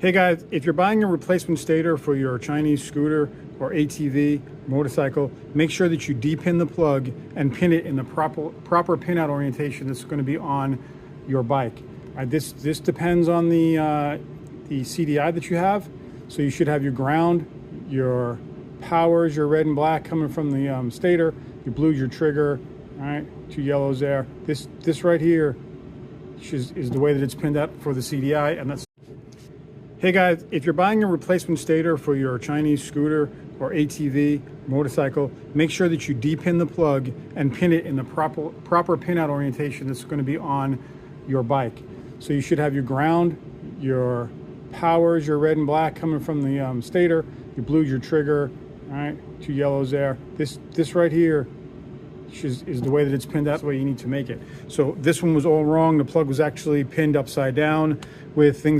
Hey guys, if you're buying a replacement stator for your Chinese scooter or ATV, motorcycle, make sure that you depin the plug and pin it in the proper pinout orientation that's going to be on your bike. This depends on the CDI that you have. So you should have your ground, your powers, your red and black coming from the stator, your blue, your trigger, all right, two yellows there. This right here is the way that it's pinned out for the CDI, and that's. Hey guys, if you're buying a replacement stator for your Chinese scooter or ATV, motorcycle, make sure that you depin the plug and pin it in the proper pinout orientation that's going to be on your bike. So you should have your ground, your powers, your red and black coming from the stator, your blue, your trigger, all right, two yellows there. This right here is the way that it's pinned out, the way you need to make it. So this one was all wrong. The plug was actually pinned upside down with things